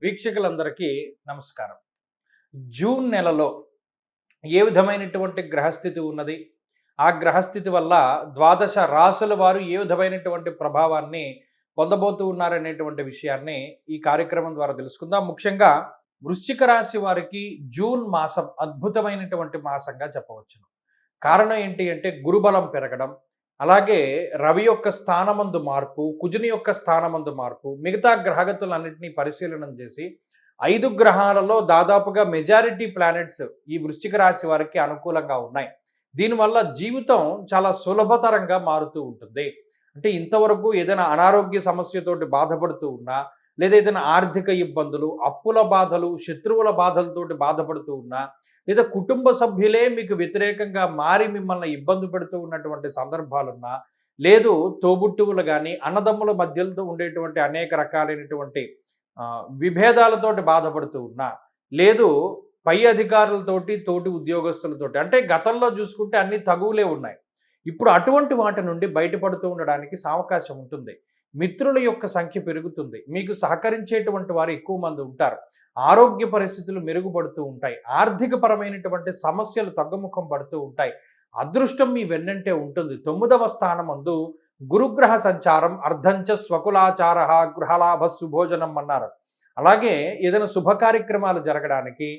వీక్షకులందరికీ నమస్కారం. జూన్ నెలలో ఏ విధమైనటువంటి గ్రహస్థితి ఉన్నది? ఆ గ్రహస్థితి వల్ల ద్వాదశ రాసుల వారు ఏ విధమైనటువంటి ప్రభావాన్ని పొందబోతూ ఉన్నారనేటువంటి విషయాన్ని ఈ కార్యక్రమం ద్వారా తెలుసుకుందాం. ముఖ్యంగా వృశ్చిక రాశి వారికి జూన్ మాసం అద్భుతమైనటువంటి మాసంగా చెప్పవచ్చును. కారణం ఏంటి అంటే గురుబలం పెరగడం, అలాగే రవి యొక్క స్థానమందు మార్పు, కుజుని యొక్క స్థానమందు మార్పు, మిగతా గ్రహగతులన్నింటినీ పరిశీలన చేసి 5 గ్రహాలలో దాదాపుగా మెజారిటీ ప్లానెట్స్ ఈ వృశ్చిక రాశి వారికి అనుకూలంగా ఉన్నాయి. దీనివల్ల జీవితం చాలా సులభతరంగా మారుతూ ఉంటుంది. అంటే ఇంతవరకు ఏదైనా అనారోగ్య సమస్యతోటి బాధపడుతూ ఉన్నా, లేదా ఏదైనా ఆర్థిక ఇబ్బందులు, అప్పుల బాధలు, శత్రువుల బాధలతోటి బాధపడుతూ ఉన్నా, లేదా కుటుంబ సభ్యులే మీకు వ్యతిరేకంగా మారి మిమ్మల్ని ఇబ్బంది పెడుతూ ఉన్నటువంటి సందర్భాలున్నా, లేదు తోబుట్టువులు కానీ అన్నదమ్ముల మధ్యలో ఉండేటువంటి అనేక రకాలైనటువంటి విభేదాలతోటి బాధపడుతూ ఉన్నా, లేదు పై అధికారులతోటి తోటి ఉద్యోగస్తులతోటి, అంటే గతంలో చూసుకుంటే అన్ని తగువులే ఉన్నాయి. ఇప్పుడు అటువంటి వాటి నుండి బయటపడుతూ ఉండడానికి అవకాశం ఉంటుంది. మిత్రుల యొక్క సంఖ్య పెరుగుతుంది. మీకు సహకరించేటువంటి వారు ఎక్కువ మంది ఉంటారు. ఆరోగ్య పరిస్థితులు మెరుగుపడుతూ ఉంటాయి. ఆర్థిక పరమైనటువంటి సమస్యలు తగ్గుముఖం పడుతూ ఉంటాయి. అదృష్టం మీ వెన్నంటే ఉంటుంది. 9వ స్థానమందు గురుగ్రహ సంచారం అర్ధంచ స్వకులాచార గృహలాభ సుభోజనం అన్నారు. అలాగే ఏదైనా శుభ కార్యక్రమాలు జరగడానికి,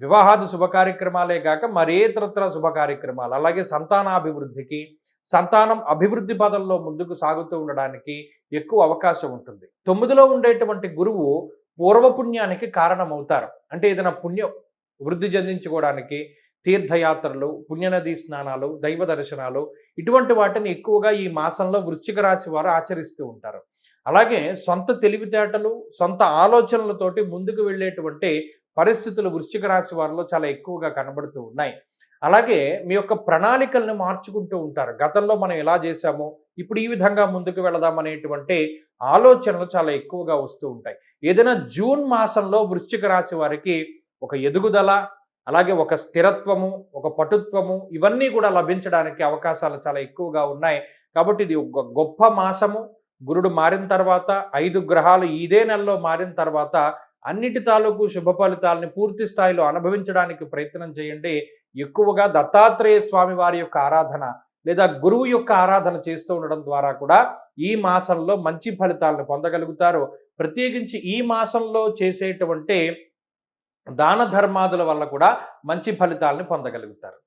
వివాహాది శుభ కార్యక్రమాలే కాక మరేతరత్ర శుభ కార్యక్రమాలు, అలాగే సంతానాభివృద్ధికి, సంతానం అభివృద్ధి పదంలో ముందుకు సాగుతూ ఉండడానికి ఎక్కువ అవకాశం ఉంటుంది. 9లో ఉండేటువంటి గురువు పూర్వపుణ్యానికి కారణమవుతారు. అంటే ఏదైనా పుణ్యం వృద్ధి చెందించుకోవడానికి తీర్థయాత్రలు, పుణ్యనదీ స్నానాలు, దైవ దర్శనాలు, ఇటువంటి వాటిని ఎక్కువగా ఈ మాసంలో వృశ్చిక రాశి వారు ఆచరిస్తూ ఉంటారు. అలాగే సొంత తెలివితేటలు, సొంత ఆలోచనలతోటి ముందుకు వెళ్ళేటువంటి పరిస్థితులు వృశ్చిక రాశి వారిలో చాలా ఎక్కువగా కనబడుతూ ఉన్నాయి. అలాగే మీ యొక్క ప్రణాళికలను మార్చుకుంటూ ఉంటారు. గతంలో మనం ఎలా చేశామో ఇప్పుడు ఈ విధంగా ముందుకు వెళదాం అనేటువంటి ఆలోచనలు చాలా ఎక్కువగా వస్తూ ఉంటాయి. ఏదైనా జూన్ మాసంలో వృశ్చిక రాశి వారికి ఒక ఎదుగుదల, అలాగే ఒక స్థిరత్వము, ఒక పటుత్వము, ఇవన్నీ కూడా లభించడానికి అవకాశాలు చాలా ఎక్కువగా ఉన్నాయి. కాబట్టి ఇది ఒక గొప్ప మాసము. గురుడు మారిన తర్వాత 5 గ్రహాలు ఇదే నెలలో మారిన తర్వాత అన్నిటి తాలూకు శుభ ఫలితాలని పూర్తి స్థాయిలో అనుభవించడానికి ప్రయత్నం చేయండి. ఎక్కువగా దత్తాత్రేయ స్వామి వారి యొక్క ఆరాధన లేదా గురువు యొక్క ఆరాధన చేస్తూ ఉండడం ద్వారా కూడా ఈ మాసంలో మంచి ఫలితాలను పొందగలుగుతారు. ప్రత్యేకించి ఈ మాసంలో చేసేటువంటి దాన ధర్మాదుల వల్ల కూడా మంచి ఫలితాలను పొందగలుగుతారు.